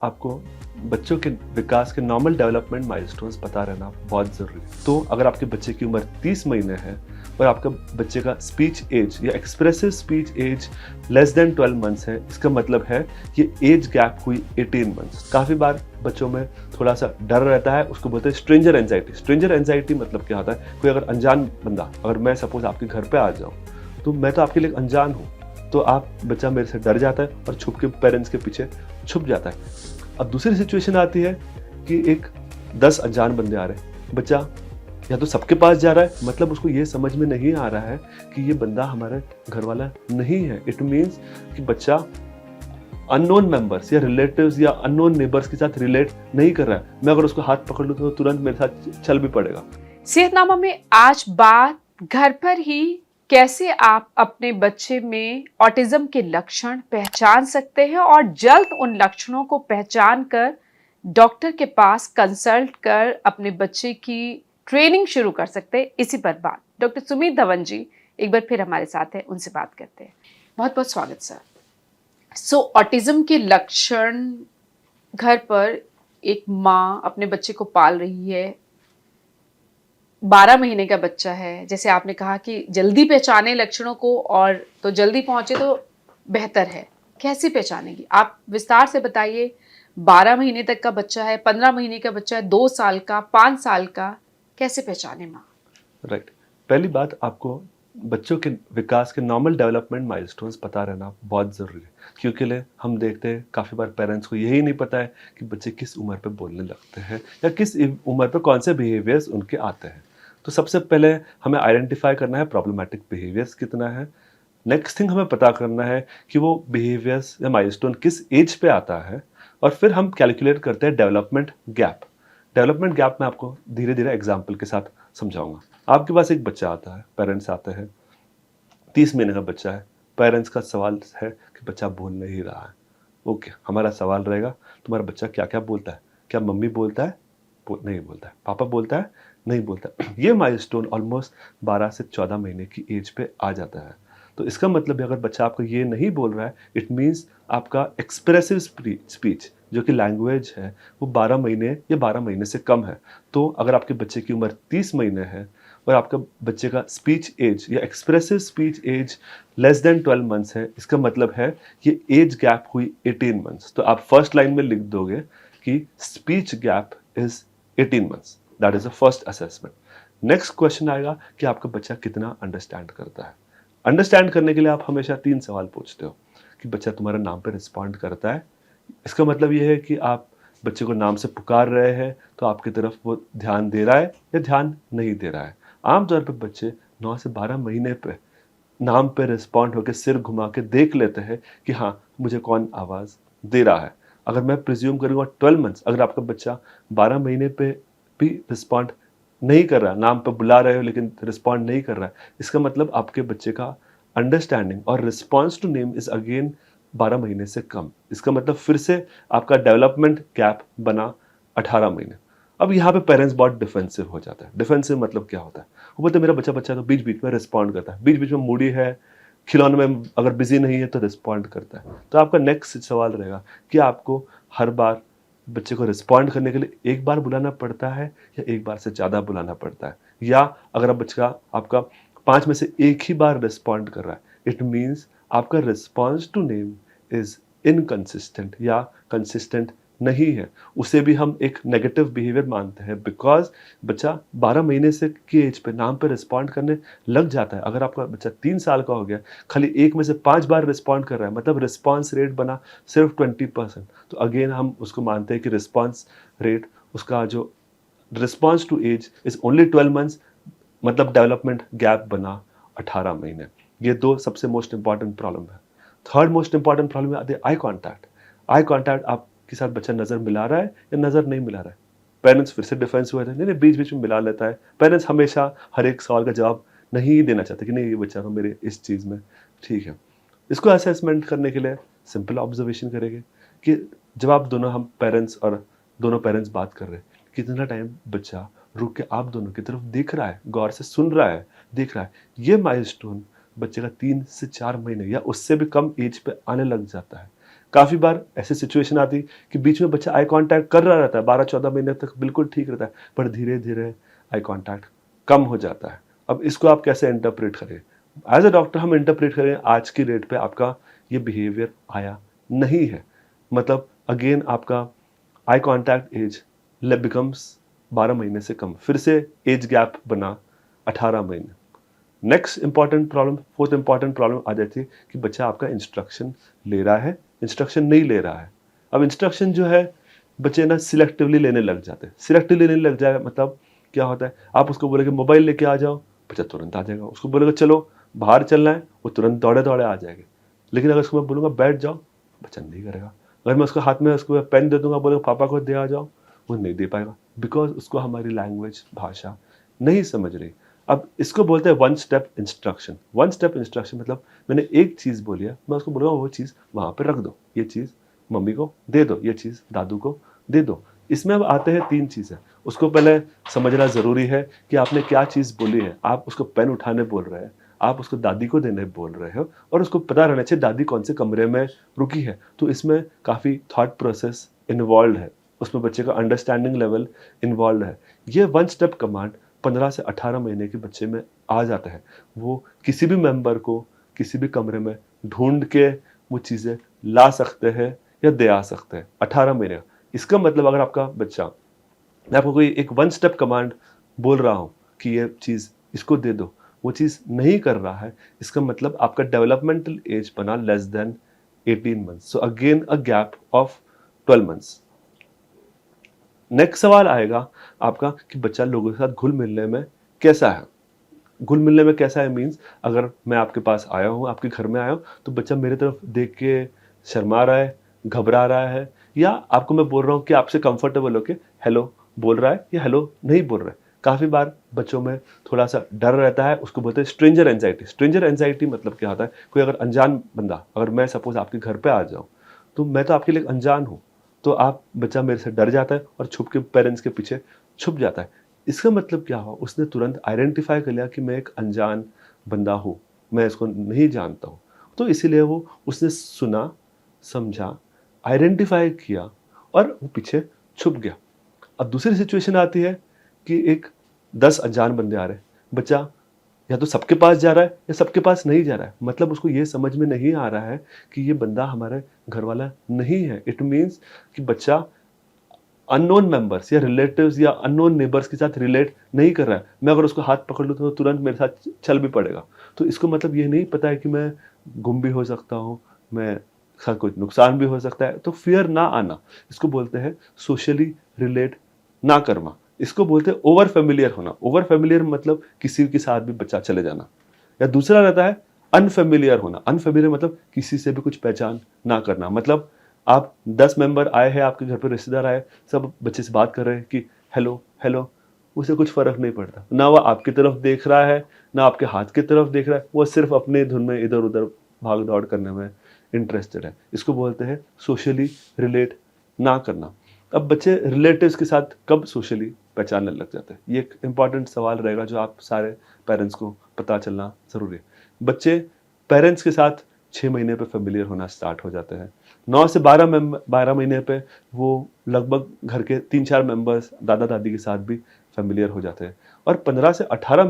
आपको बच्चों के विकास के नॉर्मल डेवलपमेंट माइलस्टोन्स पता रहना बहुत ज़रूरी है। तो अगर आपके बच्चे की उम्र 30 महीने है और आपका बच्चे का स्पीच एज या expressive speech age less than 12 months है, इसका मतलब है ये एज गैप हुई 18 मंथ्स। काफ़ी बार बच्चों में थोड़ा सा डर रहता है, उसको बोलते हैं स्ट्रेंजर एंजाइटी। स्ट्रेंजर एंजाइटी मतलब क्या होता है? कोई अगर अनजान बंदा, अगर मैं सपोज आपके घर पे आ जाऊँ, तो मैं तो आपके लिए अनजान हूँ, तो आप बच्चा मेरे से डर जाता है और छुप के पेरेंट्स के पीछे छुप जाता है। अब दूसरी सिचुएशन आती है कि एक 10 अनजान बंदे आ रहे हैं, बच्चा या तो सबके पास जा रहा है, मतलब उसको ये समझ में नहीं आ रहा है कि ये बंदा हमारे घर वाला नहीं है। इट मीन्स कि बच्चा अननोन मेंबर्स या रिलेटिव्स या अननोन नेबर्स के साथ रिलेट नहीं कर रहा है। मैं अगर उसको हाथ पकड़ लूँ तो तुरंत मेरे साथ चल भी पड़ेगा। सेहतनामा में आज बात घर पर ही कैसे आप अपने बच्चे में ऑटिज्म के लक्षण पहचान सकते हैं और जल्द उन लक्षणों को पहचान कर डॉक्टर के पास कंसल्ट कर अपने बच्चे की ट्रेनिंग शुरू कर सकते हैं। इसी पर बात डॉक्टर सुमित धवन जी एक बार फिर हमारे साथ हैं, उनसे बात करते हैं। बहुत बहुत स्वागत सर। ऑटिज्म के लक्षण घर पर एक माँ अपने बच्चे को पाल रही है, 12 महीने का बच्चा है, जैसे आपने कहा कि जल्दी पहचाने लक्षणों को और तो जल्दी पहुंचे तो बेहतर है। कैसे पहचानेगी आप विस्तार से बताइए। 12 महीने तक का बच्चा है, 15 महीने का बच्चा है, 2 साल का, 5 साल का, कैसे पहचाने माँ? राइट। पहली बात, आपको बच्चों के विकास के नॉर्मल डेवलपमेंट माइलस्टोन्स पता रहना बहुत ज़रूरी है, क्योंकि हम देखते हैं काफ़ी बार पेरेंट्स को यही नहीं पता है कि बच्चे किस उम्र पे बोलने लगते हैं या किस उम्र पे कौन से बिहेवियर्स उनके आते हैं। तो सबसे पहले हमें आइडेंटिफाई करना है प्रॉब्लमेटिक बिहेवियर्स कितना है। नेक्स्ट थिंग हमें पता करना है कि वो बिहेवियर्स या माइलस्टोन किस एज पे आता है, और फिर हम कैलकुलेट करते हैं डेवलपमेंट गैप। डेवलपमेंट गैप मैं आपको धीरे धीरे एग्जाम्पल के साथ समझाऊंगा। आपके पास एक बच्चा आता है, पेरेंट्स आते हैं, 30 महीने का बच्चा है। पेरेंट्स का सवाल है कि बच्चा बोल नहीं रहा है। ओके, हमारा सवाल रहेगा तुम्हारा बच्चा क्या क्या बोलता है? क्या मम्मी बोलता है? नहीं बोलता है। पापा बोलता है? नहीं बोलता है। ये माइलस्टोन ऑलमोस्ट 12 से 14 महीने की एज पे आ जाता है। तो इसका मतलब है अगर बच्चा आपको ये नहीं बोल रहा है, इट मीन्स आपका एक्सप्रेसिव स्पीच जो कि लैंग्वेज है वो 12 महीने या 12 महीने से कम है। तो अगर आपके बच्चे की उम्र 30 महीने है और आपका बच्चे का स्पीच एज या expressive speech age less than 12 months है, इसका मतलब है ये एज गैप हुई 18 मंथ्स। तो आप फर्स्ट लाइन में लिख दोगे कि speech gap is 18 months. That is the first assessment. Next question आएगा कि आपका बच्चा कितना अंडरस्टैंड करता है। अंडरस्टैंड करने के लिए आप हमेशा 3 सवाल पूछते हो कि बच्चा तुम्हारे नाम पे रिस्पॉन्ड करता है। इसका मतलब ये है कि आप बच्चे को नाम से पुकार रहे हैं तो आपकी तरफ वो ध्यान दे रहा है या ध्यान नहीं दे रहा है। आमतौर पे बच्चे 9 से 12 महीने पे नाम पे रिस्पॉन्ड होकर सिर घुमा के देख लेते हैं कि हाँ, मुझे कौन आवाज़ दे रहा है। अगर मैं प्रिज्यूम करूँगा 12 मंथ्स, अगर आपका बच्चा 12 महीने पे भी रिस्पॉन्ड नहीं कर रहा, नाम पे बुला रहे हो लेकिन रिस्पॉन्ड नहीं कर रहा है, इसका मतलब आपके बच्चे का अंडरस्टैंडिंग और response to name is again 12 महीने से कम। इसका मतलब फिर से आपका डेवलपमेंट गैप बना 18 महीने। अब यहाँ पे पेरेंट्स बहुत डिफेंसिव हो जाता है। डिफेंसिव मतलब क्या होता है? वो बोलते हैं मेरा बच्चा बच्चा तो बीच बीच में रिस्पॉन्ड करता है, बीच बीच में मूडी है, खिलौने में अगर बिजी नहीं है तो रिस्पॉन्ड करता है। तो आपका नेक्स्ट सवाल रहेगा कि आपको हर बार बच्चे को रिस्पॉन्ड करने के लिए एक बार बुलाना पड़ता है या एक बार से ज़्यादा बुलाना पड़ता है, या अगर आप बच्चा आपका 5 में से एक ही बार रिस्पॉन्ड कर रहा है, इट मीन्स आपका response to name is inconsistent या कंसिस्टेंट नहीं है। उसे भी हम एक नेगेटिव बिहेवियर मानते हैं, बिकॉज बच्चा 12 महीने से की एज पे नाम पे रिस्पॉन्ड करने लग जाता है। अगर आपका बच्चा 3 साल का हो गया, खाली एक में से 5 बार रिस्पॉन्ड कर रहा है, मतलब रिस्पॉन्स रेट बना सिर्फ 20%, तो अगेन हम उसको मानते हैं कि रिस्पॉन्स रेट, उसका जो response to age is only 12 months, मतलब डेवलपमेंट गैप बना 18 महीने। ये 2 सबसे मोस्ट इंपॉर्टेंट प्रॉब्लम है। थर्ड मोस्ट इंपॉर्टेंट प्रॉब्लम है आई कॉन्टैक्ट। आई कॉन्टैक्ट आपके साथ बच्चा नज़र मिला रहा है या नज़र नहीं मिला रहा है। पेरेंट्स फिर से डिफेंस हुए थे, नहीं नहीं बीच बीच में मिला लेता है। पेरेंट्स हमेशा हर एक सवाल का जवाब नहीं देना चाहते कि नहीं ये बच्चा तो मेरे इस चीज़ में ठीक है। इसको असेसमेंट करने के लिए सिंपल ऑब्जर्वेशन करेंगे कि जब आप दोनों, हम पेरेंट्स और दोनों पेरेंट्स बात कर रहे हैं, कितना टाइम बच्चा रुक के आप दोनों की तरफ देख रहा है, गौर से सुन रहा है, देख रहा है। ये माइलस्टोन बच्चे का 3 से 4 महीने या उससे भी कम एज पे आने लग जाता है। काफ़ी बार ऐसी सिचुएशन आती कि बीच में बच्चा आई कांटेक्ट कर रहा रहता है, 12-14 महीने तक बिल्कुल ठीक रहता है, पर धीरे-धीरे आई कांटेक्ट कम हो जाता है। अब इसको आप कैसे इंटरप्रेट करें? एज़ अ डॉक्टर हम इंटरप्रेट करें आज की डेट पे आपका ये बिहेवियर आया नहीं है। मतलब अगेन आपका आई कांटेक्ट एज बिकम्स 12 महीने से कम, फिर से एज गैप बना 18 महीने। Next important problem, fourth important problem आ जाती है कि बच्चा आपका इंस्ट्रक्शन ले रहा है, इंस्ट्रक्शन नहीं ले रहा है। अब इंस्ट्रक्शन जो है बच्चे ना सिलेक्टिवली लेने लग जाते हैं। सिलेक्टिवली लेने लग जाए मतलब क्या होता है, आप उसको बोलेंगे मोबाइल लेके आ जाओ, बच्चा तुरंत आ जाएगा। उसको बोलेगा चलो बाहर चलना है, वो तुरंत दौड़े दौड़े आ जाएगा। लेकिन अगर उसको मैं बोलूँगा बैठ जाओ, बच्चा नहीं करेगा। अगर मैं उसको हाथ में उसको पेन दे दूंगा, बोलेगा पापा को दे आ जाओ, वो नहीं दे पाएगा, बिकॉज उसको हमारी लैंग्वेज भाषा नहीं समझ रही। अब इसको बोलते हैं one step instruction. One step instruction मतलब मैंने एक चीज़ बोली है, मैं उसको बोलूँगा वो चीज़ वहाँ पे रख दो, ये चीज़ मम्मी को दे दो, ये चीज़ दादू को दे दो। इसमें अब आते हैं 3 चीज़ें। उसको पहले समझना ज़रूरी है कि आपने क्या चीज़ बोली है। आप उसको पेन उठाने बोल रहे हैं, आप उसको दादी को देने बोल रहे हो, और उसको पता रहना चाहिए दादी कौन से कमरे में रुकी है। तो इसमें काफ़ी थॉट प्रोसेस इन्वॉल्व है, उसमें बच्चे का अंडरस्टैंडिंग लेवल इन्वॉल्व है। ये वन स्टेप कमांड 15 से 18 महीने के बच्चे में आ जाता है। वो किसी भी मेंबर को किसी भी कमरे में ढूंढ के वो चीज़ें ला सकते हैं या दे आ सकते हैं 18 महीने का। इसका मतलब अगर आपका बच्चा, मैं आपको कोई एक वन स्टेप कमांड बोल रहा हूँ कि ये चीज़ इसको दे दो, वो चीज़ नहीं कर रहा है, इसका मतलब आपका डेवलपमेंटल एज बना less than 18 months. So again a gap of 12 months. Next सवाल आएगा आपका कि बच्चा लोगों के साथ घुल मिलने में कैसा है। घुल मिलने में कैसा है मीन्स, अगर मैं आपके पास आया हूँ, आपके घर में आया हूँ, तो बच्चा मेरे तरफ देख के शर्मा रहा है, घबरा रहा है, या आपको मैं बोल रहा हूँ कि आपसे कंफर्टेबल होके हेलो बोल रहा है या हेलो नहीं बोल रहा है। काफ़ी बार बच्चों में थोड़ा सा डर रहता है, उसको बोलते हैं स्ट्रेंजर एंजाइटी। स्ट्रेंजर एंजाइटी मतलब क्या होता है, कोई अगर अनजान बंदा, अगर मैं सपोज आपके घर पे आ जाऊँ, तो मैं तो आपके लिए अनजान हूँ, तो आप बच्चा मेरे से डर जाता है और छुप के पेरेंट्स के पीछे छुप जाता है। इसका मतलब क्या हुआ, उसने तुरंत आइडेंटिफाई कर लिया कि मैं एक अनजान बंदा हूँ, मैं इसको नहीं जानता हूँ। तो इसीलिए वो उसने सुना, समझा, आइडेंटिफाई किया और वो पीछे छुप गया। अब दूसरी सिचुएशन आती है कि एक 10 अनजान बंदे आ रहे हैं, बच्चा या तो सबके पास जा रहा है या सबके पास नहीं जा रहा है। मतलब उसको ये समझ में नहीं आ रहा है कि ये बंदा हमारे घर वाला नहीं है। इट मीन्स कि बच्चा अननोन मेंबर्स या रिलेटिव्स या अननोन नेबर्स के साथ रिलेट नहीं कर रहा है। मैं अगर उसको हाथ पकड़ लूँ तो तुरंत मेरे साथ चल भी पड़ेगा। तो इसको मतलब ये नहीं पता है कि मैं गुम भी हो सकता हूँ, मैं साथ कोई नुकसान भी हो सकता है। तो फियर ना आना, इसको बोलते हैं सोशली रिलेट ना करना। इसको बोलते हैं ओवर फेमिलियर होना। ओवर फेमिलियर मतलब किसी के साथ भी बच्चा चले जाना। या दूसरा रहता है अनफेमिलियर होना। अनफेमिलियर मतलब किसी से भी कुछ पहचान ना करना। मतलब आप 10 मेंबर आए हैं आपके घर पे, रिश्तेदार आए, सब बच्चे से बात कर रहे हैं कि हेलो हेलो, उसे कुछ फर्क नहीं पड़ता। ना वो आपकी तरफ देख रहा है, ना आपके हाथ की तरफ देख रहा है, वो सिर्फ अपने धुन में इधर उधर भाग दौड़ करने में इंटरेस्टेड है। इसको बोलते हैं सोशली रिलेट ना करना। अब बच्चे रिलेटिव्स के साथ कब सोशली पहचानने लग जाते हैं, ये एक इंपॉर्टेंट सवाल रहेगा जो आप सारे पेरेंट्स को पता चलना ज़रूरी है। बच्चे पेरेंट्स के साथ 6 महीने पे फेमिलियर होना स्टार्ट हो जाते हैं। 9 से 12 महीने पे वो लगभग घर के 3-4 मेंबर्स दादा दादी के साथ भी फेमिलियर हो जाते हैं। और 15 से 18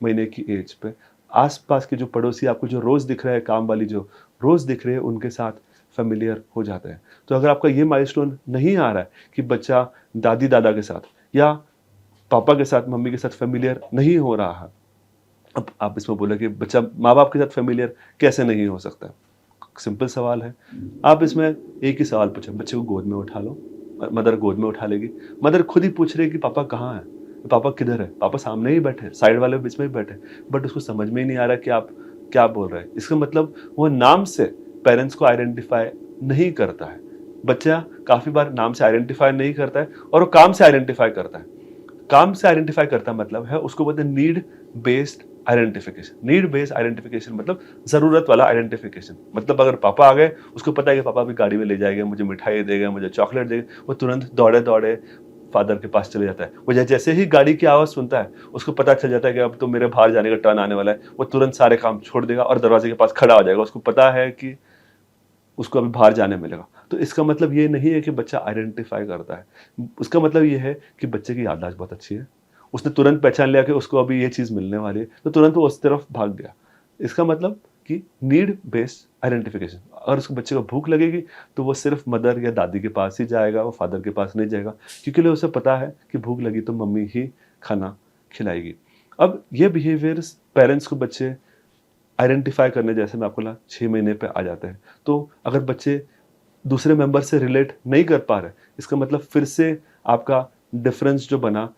महीने की एज पे आसपास के जो पड़ोसी आपको जो रोज़ दिख रहे हैं, काम वाली जो रोज़ दिख रहे हैं, उनके साथ फेमिलियर हो जाते हैं। तो अगर आपका ये माइलस्टोन नहीं आ रहा है कि बच्चा दादी दादा के साथ या पापा के साथ, मम्मी के साथ फेमिलियर नहीं हो रहा है, अब आप इसमें बोले कि बच्चा माँ बाप के साथ फेमिलियर कैसे नहीं हो सकता है। सिंपल सवाल है। आप इसमें एक ही सवाल पूछो, बच्चे को गोद में उठा लो, मदर गोद में उठा लेगी। मदर खुद ही पूछ रही है कि पापा कहाँ है, पापा किधर है, पापा सामने ही बैठे, साइड वाले बीच में ही बैठे, बट उसको समझ में ही नहीं आ रहा कि आप क्या बोल रहे हैं। इसका मतलब वो नाम से पेरेंट्स को आइडेंटिफाई नहीं करता है। बच्चा काफ़ी बार नाम से आइडेंटिफाई नहीं करता है और वो काम से आइडेंटिफाई करता है। काम से आइडेंटिफाई करता मतलब है, उसको बोलते हैं need based identification. Need based identification मतलब ज़रूरत वाला आइडेंटिफिकेशन। मतलब अगर पापा आ गए, उसको पता है कि पापा भी गाड़ी में ले जाएंगे, मुझे मिठाई देगा, मुझे चॉकलेट देगा, वो तुरंत दौड़े दौड़े फादर के पास चले जाता है। वो जैसे ही गाड़ी की आवाज़ सुनता है, उसको पता चल जाता है कि अब तो मेरे बाहर जाने का टर्न आने वाला है। वो तुरंत सारे काम छोड़ देगा और दरवाजे के पास खड़ा हो जाएगा। उसको पता है कि उसको अभी बाहर जाने मिलेगा। तो इसका मतलब ये नहीं है कि बच्चा आइडेंटिफाई करता है। उसका मतलब ये है कि बच्चे की याददाश्त बहुत अच्छी है। उसने तुरंत पहचान लिया कि उसको अभी ये चीज़ मिलने वाली है, तो तुरंत वो उस तरफ भाग गया। इसका मतलब कि नीड बेस्ड आइडेंटिफिकेशन। अगर उसको बच्चे को भूख लगेगी तो वो सिर्फ मदर या दादी के पास ही जाएगा, वो फादर के पास नहीं जाएगा, क्योंकि उसे पता है कि भूख लगी तो मम्मी ही खाना खिलाएगी। अब ये बिहेवियर्स पेरेंट्स को बच्चे आइडेंटिफाई करने, जैसे मैं आपको बोला, 6 महीने पे आ जाते हैं। तो अगर बच्चे दूसरे मेंबर से रिलेट नहीं कर पा रहे, इसका मतलब फिर से आपका डिफरेंस जो बना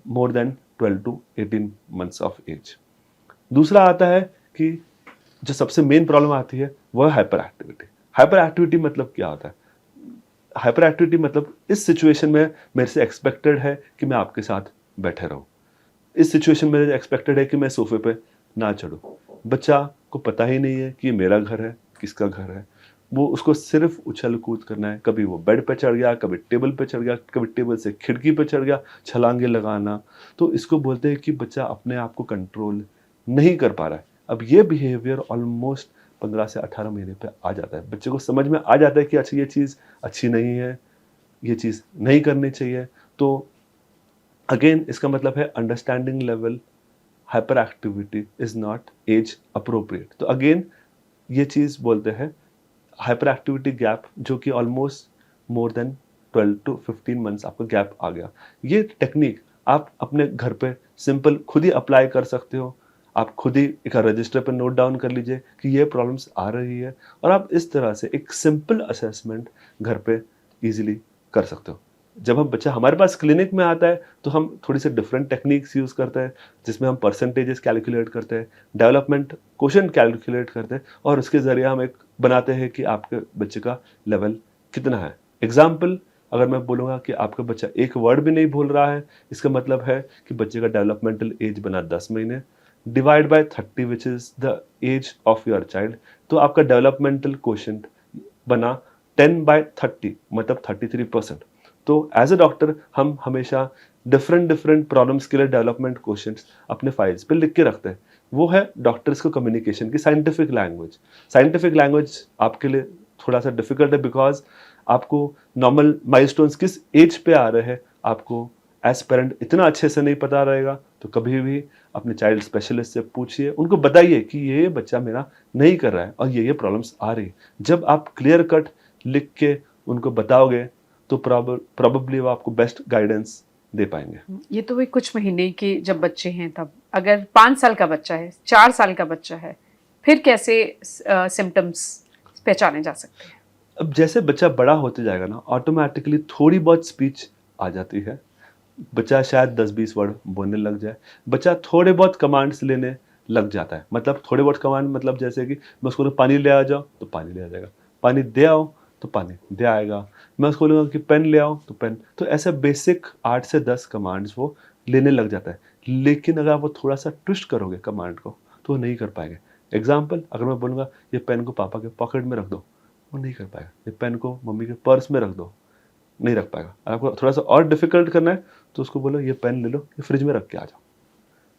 more than 12 to 18 months of age. दूसरा आता है कि जो सबसे मेन प्रॉब्लम आती है वह हाइपर एक्टिविटी। हाइपर एक्टिविटी मतलब क्या होता है? हाइपर एक्टिविटी मतलब इस सिचुएशन में मेरे से एक्सपेक्टेड है कि मैं आपके साथ बैठे रहूं, इस सिचुएशन में एक्सपेक्टेड है कि मैं सोफे पे ना चढ़ूं। बच्चा को पता ही नहीं है कि ये मेरा घर है, किसका घर है। वो उसको सिर्फ उछल कूद करना है। कभी वो बेड पे चढ़ गया, कभी टेबल पे चढ़ गया, कभी टेबल से खिड़की पे चढ़ गया, छलांगे लगाना। तो इसको बोलते हैं कि बच्चा अपने आप को कंट्रोल नहीं कर पा रहा है। अब ये बिहेवियर ऑलमोस्ट 15 से 18 महीने पे आ जाता है। बच्चे को समझ में आ जाता है कि अच्छा ये चीज़ अच्छी नहीं है, ये चीज़ नहीं करनी चाहिए। तो अगेन इसका मतलब है understanding level hyperactivity is not age appropriate. तो अगेन ये चीज़ बोलते हैं हाइपर एक्टिविटी गैप, जो कि almost more than 12 to 15 months आपका गैप आ गया। ये टेक्निक आप अपने घर पे सिंपल खुद ही अप्लाई कर सकते हो। आप खुद ही एक रजिस्टर पे नोट डाउन कर लीजिए कि ये प्रॉब्लम्स आ रही है, और आप इस तरह से एक सिंपल असेसमेंट घर पे इजीली कर सकते हो। जब हम बच्चा हमारे पास क्लिनिक में आता है तो हम थोड़ी सी डिफरेंट टेक्निक्स यूज़ करते हैं, जिसमें हम परसेंटेजेस कैलकुलेट करते हैं, डेवलपमेंट क्वोशंट कैलकुलेट करते हैं, और उसके ज़रिए हम एक बनाते हैं कि आपके बच्चे का लेवल कितना है। एग्जाम्पल, अगर मैं बोलूँगा कि आपका बच्चा एक वर्ड भी नहीं बोल रहा है, इसका मतलब है कि बच्चे का डेवलपमेंटल एज बना 10 महीने, divide by 30 which is the age of your child, तो आपका डेवलपमेंटल क्वोशंट बना 10/30 मतलब 33%। तो एज अ डॉक्टर हम हमेशा डिफरेंट डिफरेंट प्रॉब्लम्स के लिए डेवलपमेंट क्वेश्चंस अपने फाइल्स पे लिख के रखते हैं। वो है डॉक्टर्स को कम्युनिकेशन की साइंटिफिक लैंग्वेज। साइंटिफिक लैंग्वेज आपके लिए थोड़ा सा डिफिकल्ट है, बिकॉज आपको नॉर्मल माइलस्टोन्स किस एज पे आ रहे हैं आपको एज पेरेंट इतना अच्छे से नहीं पता रहेगा। तो कभी भी अपने चाइल्ड स्पेशलिस्ट से पूछिए, उनको बताइए कि ये बच्चा मेरा नहीं कर रहा है और ये प्रॉब्लम्स आ रही है। जब आप क्लियर कट लिख के उनको बताओगे तो प्रॉबेबली वो आपको बेस्ट गाइडेंस दे पाएंगे। ये तो वही कुछ महीने के जब बच्चे हैं तब। अगर 5 साल का बच्चा है, 4 साल का बच्चा है, फिर कैसे सिम्टम्स पहचाने जा सकते हैं? अब जैसे बच्चा बड़ा होते जाएगा ना, ऑटोमेटिकली थोड़ी बहुत स्पीच आ जाती है। बच्चा शायद 10-20 वर्ड बोलने लग जाए। बच्चा थोड़े बहुत कमांड्स लेने लग जाता है। मतलब थोड़े बहुत कमांड मतलब जैसे कि मैं उसको बोलूँ पानी ले आ जाओ तो पानी ले आ जाएगा, पानी दे आओ तो पानी दे आएगा। मैं उसको बोलूँगा कि पेन ले आओ तो पेन। तो ऐसे बेसिक 8 से 10 कमांड्स वो लेने लग जाता है। लेकिन अगर आप वो थोड़ा सा ट्विस्ट करोगे कमांड को तो वो नहीं कर पाएंगे। एग्जाम्पल, अगर मैं बोलूँगा ये पेन को पापा के पॉकेट में रख दो, वो नहीं कर पाएगा। ये पेन को मम्मी के पर्स में रख दो, नहीं रख पाएगा। आपको थोड़ा सा और डिफिकल्ट करना है तो उसको बोलो ये पेन ले लो, ये फ्रिज में रख के आ जाओ,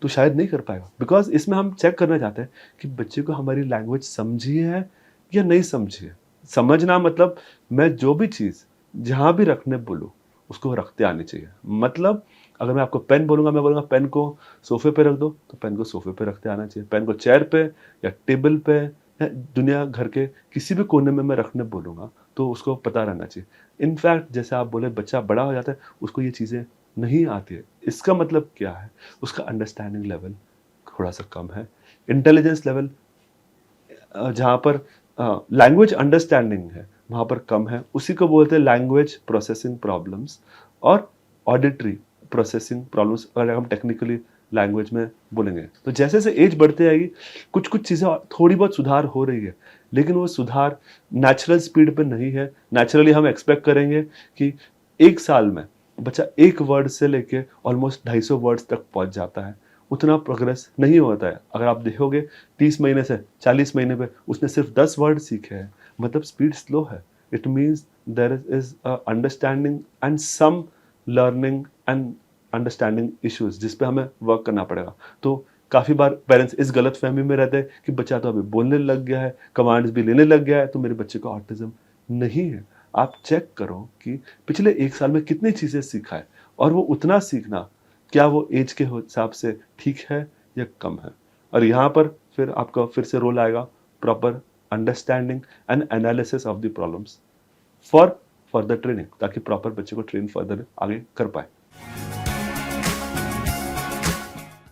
तो शायद नहीं कर पाएगा। बिकॉज इसमें हम चेक करना चाहते हैं कि बच्चे को हमारी लैंग्वेज समझी है या नहीं समझी है। समझना मतलब मैं जो भी चीज़ जहाँ भी रखने बोलूँ उसको रखते आनी चाहिए। मतलब अगर मैं आपको पेन बोलूँगा, मैं बोलूँगा पेन को सोफे पे रख दो, तो पेन को सोफे पे रखते आना चाहिए। पेन को चेयर पे या टेबल पे या दुनिया घर के किसी भी कोने में मैं रखने बोलूँगा तो उसको पता रहना चाहिए। इनफैक्ट जैसे आप बोले बच्चा बड़ा हो जाता है, उसको ये चीज़ें नहीं आती है, इसका मतलब क्या है? उसका अंडरस्टैंडिंग लेवल थोड़ा सा कम है। इंटेलिजेंस लेवल जहाँ पर लैंग्वेज अंडरस्टैंडिंग है वहाँ पर कम है। उसी को बोलते हैं लैंग्वेज प्रोसेसिंग प्रॉब्लम्स और ऑडिटरी प्रोसेसिंग प्रॉब्लम्स, अगर हम टेक्निकली लैंग्वेज में बोलेंगे। तो जैसे जैसे एज बढ़ती आएगी कुछ कुछ चीज़ें थोड़ी बहुत सुधार हो रही है, लेकिन वो सुधार नेचुरल स्पीड पे नहीं है। नेचुरली हम एक्सपेक्ट करेंगे कि 1 साल में बच्चा 1 वर्ड से लेके ऑलमोस्ट 250 वर्ड्स तक पहुंच जाता है। उतना प्रोग्रेस नहीं होता है। अगर आप देखोगे 30 महीने से 40 महीने पे उसने सिर्फ 10 वर्ड सीखे हैं, मतलब स्पीड स्लो है। It means there is understanding and some learning and understanding issues जिस पे हमें वर्क करना पड़ेगा। तो काफ़ी बार पेरेंट्स इस गलतफ़हमी में रहते हैं कि बच्चा तो अभी बोलने लग गया है, कमांड्स भी लेने लग गया है, तो मेरे बच्चे को ऑटिज़्म नहीं है। आप चेक करो कि पिछले 1 साल में कितनी चीज़ें सीखा है और वो उतना सीखना, क्या वो ऐज के हिसाब से ठीक है या कम है? और यहाँ पर फिर आपका फिर से रोल आएगा proper understanding and analysis of the problems for further training, ताकि प्रॉपर बच्चे को ट्रेन फर्दर आगे कर पाए।